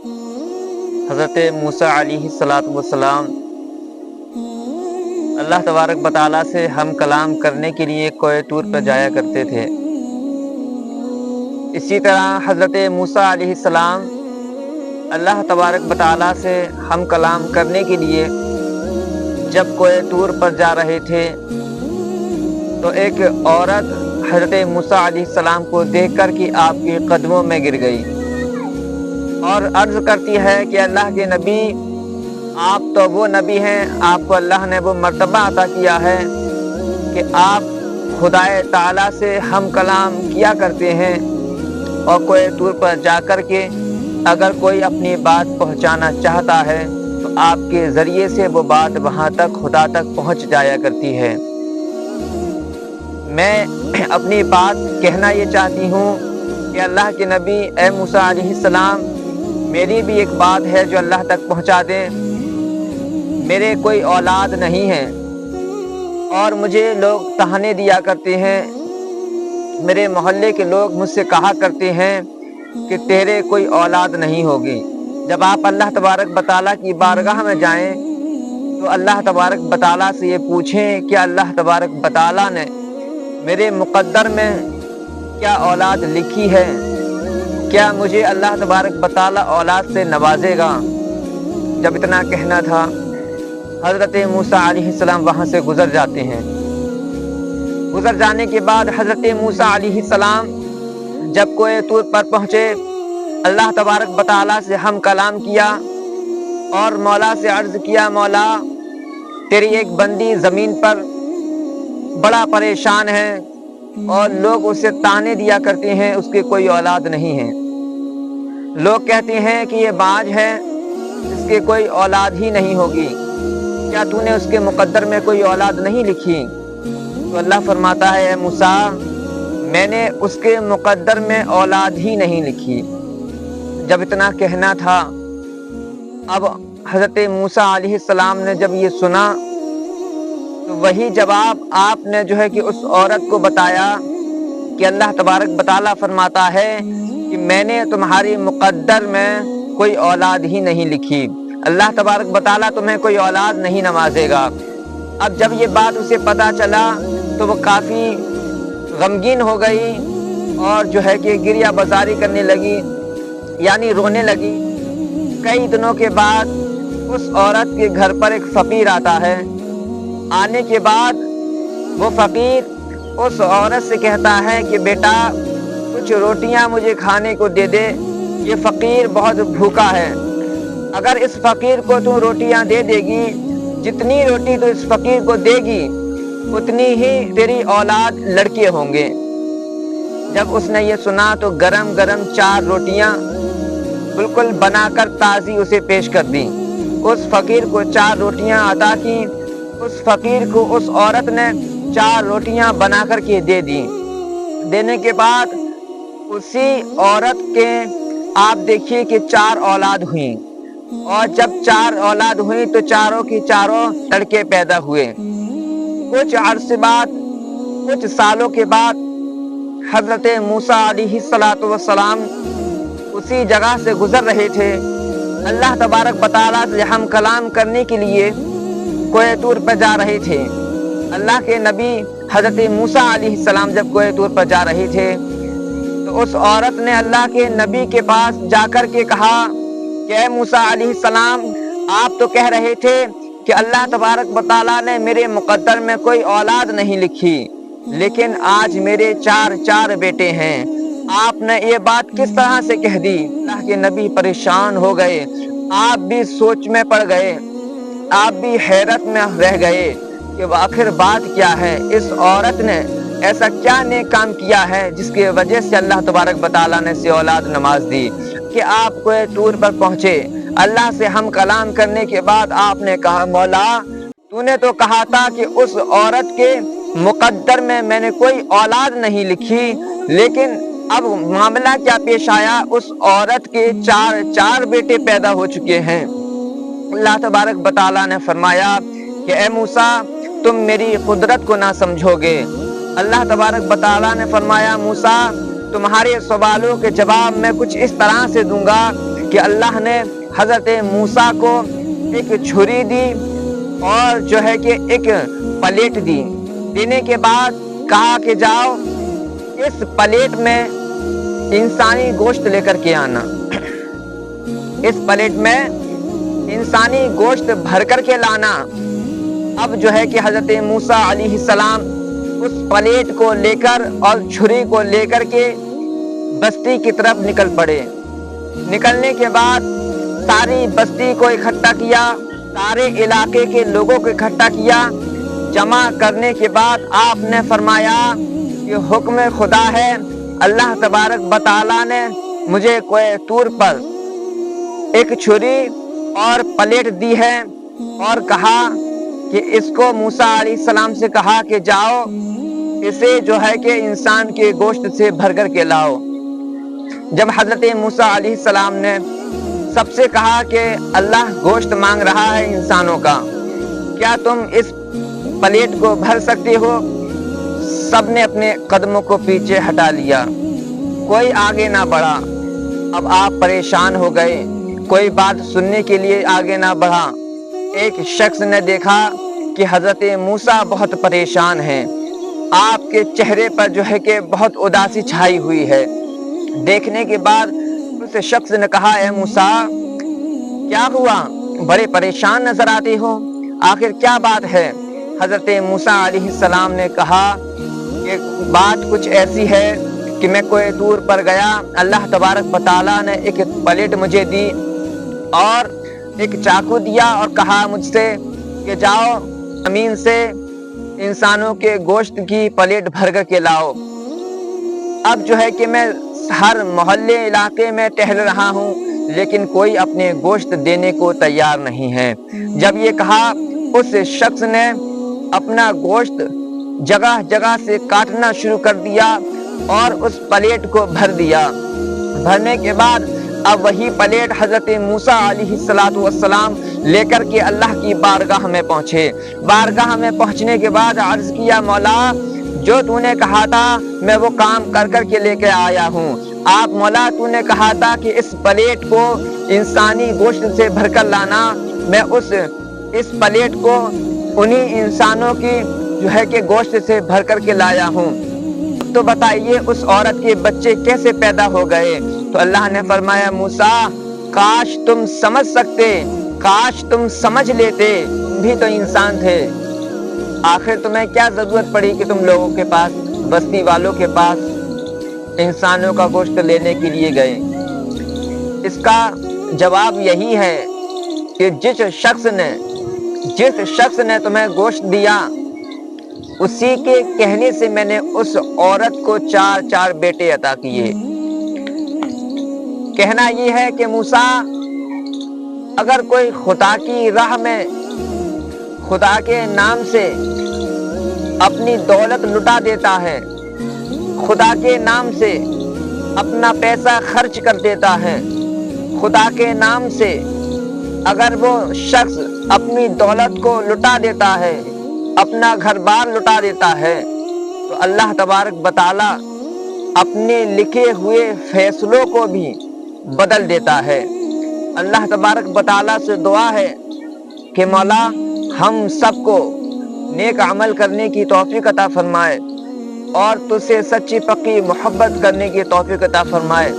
حضرت موسیٰ علیہ السلام اللہ تبارک و تعالیٰ سے ہم کلام کرنے کے لیے کوہ طور پر جایا کرتے تھے۔ اسی طرح حضرت موسیٰ علیہ السلام اللہ تبارک و تعالیٰ سے ہم کلام کرنے کے لیے جب کوہ طور پر جا رہے تھے تو ایک عورت حضرت موسیٰ علیہ السلام کو دیکھ کر کے آپ کے قدموں میں گر گئی اور عرض کرتی ہے کہ اللہ کے نبی، آپ تو وہ نبی ہیں، آپ کو اللہ نے وہ مرتبہ عطا کیا ہے کہ آپ خدائے تعالیٰ سے ہم کلام کیا کرتے ہیں، اور کوہ طور پر جا کر کے اگر کوئی اپنی بات پہنچانا چاہتا ہے تو آپ کے ذریعے سے وہ بات وہاں تک خدا تک پہنچ جایا کرتی ہے۔ میں اپنی بات کہنا یہ چاہتی ہوں کہ اللہ کے نبی اے موسیٰ علیہ السلام، میری بھی ایک بات ہے جو اللہ تک پہنچا دیں۔ میرے کوئی اولاد نہیں ہے اور مجھے لوگ تانے دیا کرتے ہیں، میرے محلے کے لوگ مجھ سے کہا کرتے ہیں کہ تیرے کوئی اولاد نہیں ہوگی۔ جب آپ اللہ تبارک و تعالیٰ کی بارگاہ میں جائیں تو اللہ تبارک و تعالیٰ سے یہ پوچھیں کہ اللہ تبارک و تعالیٰ نے میرے مقدر میں کیا اولاد لکھی ہے، کیا مجھے اللہ تبارک و تعالیٰ اولاد سے نوازے گا۔ جب اتنا کہنا تھا، حضرت موسیٰ علیہ السلام وہاں سے گزر جاتے ہیں۔ گزر جانے کے بعد حضرت موسیٰ علیہ السلام جب کوہ طور پر پہنچے، اللہ تبارک و تعالیٰ سے ہم کلام کیا اور مولا سے عرض کیا، مولا تیری ایک بندی زمین پر بڑا پریشان ہے اور لوگ اسے تانے دیا کرتے ہیں، اس کے کوئی اولاد نہیں ہے۔ لوگ کہتے ہیں کہ یہ باج ہے، اس کے کوئی اولاد ہی نہیں ہوگی، کیا تو نے اس کے مقدر میں کوئی اولاد نہیں لکھی؟ تو اللہ فرماتا ہے، اے موسیٰ، میں نے اس کے مقدر میں اولاد ہی نہیں لکھی۔ جب اتنا کہنا تھا، اب حضرت موسیٰ علیہ السلام نے جب یہ سنا تو وہی جواب آپ نے جو ہے کہ اس عورت کو بتایا کہ اللہ تبارک و تعالیٰ فرماتا ہے کہ میں نے تمہاری مقدر میں کوئی اولاد ہی نہیں لکھی، اللہ تبارک و تعالیٰ تمہیں کوئی اولاد نہیں نوازے گا۔ اب جب یہ بات اسے پتہ چلا تو وہ کافی غمگین ہو گئی اور جو ہے کہ گریہ بازاری کرنے لگی، یعنی رونے لگی۔ کئی دنوں کے بعد اس عورت کے گھر پر ایک فقیر آتا ہے۔ آنے کے بعد وہ فقیر اس عورت سے کہتا ہے کہ بیٹا کچھ روٹیاں مجھے کھانے کو دے دے، یہ فقیر بہت بھوکا ہے۔ اگر اس فقیر کو تو روٹیاں دے دے گی، جتنی روٹی تو اس فقیر کو دے گی اتنی ہی تیری اولاد لڑکے ہوں گے۔ جب اس نے یہ سنا تو گرم گرم 4 روٹیاں بالکل بنا کر تازی اسے پیش کر دیں۔ اس فقیر کو 4 روٹیاں عطا کی۔ اس فقیر کو اس عورت نے 4 روٹیاں بنا کر کے دے دیں۔ دینے کے بعد اسی عورت کے آپ دیکھیے کہ 4 اولاد ہوئیں، اور جب 4 اولاد ہوئیں تو چاروں کی چاروں لڑکے پیدا ہوئے۔ کچھ عرصے بعد، کچھ سالوں کے بعد حضرت موسیٰ علیہ السلام اسی جگہ سے گزر رہے تھے۔ اللہ تبارک و تعالیٰ سے ہم کلام کرنے کے لیے کوہ طور پر جا رہے تھے۔ اللہ کے نبی حضرت موسیٰ علیہ السلام جب کوہ طور پر جا رہے تھے تو اس عورت نے اللہ کے نبی کے پاس جا کر کے کہا کہ اے موسیٰ علیہ السلام، آپ تو کہہ رہے تھے کہ اللہ تبارک و تعالیٰ نے میرے مقدر میں کوئی اولاد نہیں لکھی، لیکن آج میرے 4 بیٹے ہیں، آپ نے یہ بات کس طرح سے کہہ دی؟ اللہ کے نبی پریشان ہو گئے، آپ بھی سوچ میں پڑ گئے، آپ بھی حیرت میں رہ گئے کہ آخر بات کیا ہے، اس عورت نے ایسا کیا نیک کام کیا ہے جس کی وجہ سے اللہ تبارک و تعالیٰ نے اسے اولاد نواز دی کہ آپ کوہ طور پر پہنچے۔ اللہ سے ہم کلام کرنے کے بعد آپ نے کہا، مولا تو نے تو کہا تھا کہ اس عورت کے مقدر میں نے کوئی اولاد نہیں لکھی، لیکن اب معاملہ کیا پیش آیا، اس عورت کے 4 بیٹے پیدا ہو چکے ہیں۔ اللہ تبارک و تعالیٰ نے فرمایا کہ اے موسیٰ، تم میری قدرت کو نہ سمجھو گے۔ اللہ تبارک و تعالیٰ نے فرمایا، موسیٰ تمہارے سوالوں کے جواب میں کچھ اس طرح سے دوں گا کہ اللہ نے حضرت موسیٰ کو ایک چھری دی اور جو ہے کہ ایک پلیٹ دی. دینے کے بعد کہا کہ جاؤ اس پلیٹ میں انسانی گوشت لے کر کے آنا. اس پلیٹ میں انسانی گوشت بھر کر کے لانا. اب جو ہے کہ حضرت موسیٰ علیہ السلام اس پلیٹ کو لے کر اور چھری کو لے کر کے بستی کی طرف نکل پڑے. نکلنے کے بعد ساری بستی کو اکٹھا کیا، سارے علاقے کے لوگوں کو اکٹھا کیا. جمع کرنے کے بعد آپ نے فرمایا کہ حکم خدا ہے، اللہ تبارک و تعالیٰ نے مجھے کوہ طور پر ایک چھری اور پلیٹ دی ہے اور کہا کہ اس کو موسیٰ علیہ السلام سے کہا کہ جاؤ اسے جو ہے کہ انسان کے گوشت سے بھر کر کے لاؤ. جب حضرت موسیٰ علیہ السلام نے سب سے کہا کہ اللہ گوشت مانگ رہا ہے انسانوں کا، کیا تم اس پلیٹ کو بھر سکتے ہو؟ سب نے اپنے قدموں کو پیچھے ہٹا لیا، کوئی آگے نہ بڑھا. اب آپ پریشان ہو گئے، کوئی بات سننے کے لیے آگے نہ بڑھا. ایک شخص نے دیکھا کہ حضرت موسیٰ بہت پریشان ہیں، آپ کے چہرے پر جو ہے کہ بہت اداسی چھائی ہوئی ہے. دیکھنے کے بعد اس شخص نے کہا اے موسیٰ کیا ہوا، بڑے پریشان نظر آتے ہو، آخر کیا بات ہے؟ حضرت موسیٰ علیہ السلام نے کہا کہ بات کچھ ایسی ہے کہ میں کوہ طور پر گیا، اللہ تبارک و تعالیٰ نے ایک پلیٹ مجھے دی اور ایک چاقو دیا اور کہا مجھ سے کہ جاؤ زمین سے انسانوں کے گوشت کی پلیٹ بھر کر کے لاؤ. اب جو ہے کہ میں ہر محلے علاقے میں ٹہل رہا ہوں لیکن کوئی اپنے گوشت دینے کو تیار نہیں ہے. جب یہ کہا اس شخص نے اپنا گوشت جگہ جگہ سے کاٹنا شروع کر دیا اور اس پلیٹ کو بھر دیا. بھرنے کے بعد اب وہی پلیٹ حضرت موسیٰ علیہ السلام لے کر کے اللہ کی بارگاہ میں پہنچے. بارگاہ میں پہنچنے کے بعد عرض کیا مولا جو تو نے کہا تھا میں وہ کام کر کر کے لے کے آیا ہوں. آپ مولا تو نے کہا تھا کہ اس پلیٹ کو انسانی گوشت سے بھر کر لانا، میں اس پلیٹ کو انہی انسانوں کی جو ہے کہ گوشت سے بھر کر کے لایا ہوں. تو بتائیے اس عورت کے بچے کیسے پیدا ہو گئے؟ تو اللہ نے فرمایا موسیٰ کاش تم سمجھ سکتے، کاش تم سمجھ لیتے، تم بھی تو انسان تھے. آخر تمہیں کیا ضرورت پڑی کہ تم لوگوں کے پاس، بستی والوں کے پاس انسانوں کا گوشت لینے کے لیے گئے؟ اس کا جواب یہی ہے کہ جس شخص نے تمہیں گوشت دیا اسی کے کہنے سے میں نے اس عورت کو 4 بیٹے عطا کیے. کہنا یہ ہے کہ موسیٰ اگر کوئی خدا کی راہ میں خدا کے نام سے اپنی دولت لٹا دیتا ہے، خدا کے نام سے اپنا پیسہ خرچ کر دیتا ہے، خدا کے نام سے اگر وہ شخص اپنی دولت کو لٹا دیتا ہے، اپنا گھر بار لٹا دیتا ہے، تو اللہ تبارک و تعالیٰ اپنے لکھے ہوئے فیصلوں کو بھی بدل دیتا ہے. اللہ تبارک و تعالیٰ سے دعا ہے کہ مولا ہم سب کو نیک عمل کرنے کی توفیق عطا فرمائے اور تجھ سے سچی پکی محبت کرنے کی توفیق عطا فرمائے.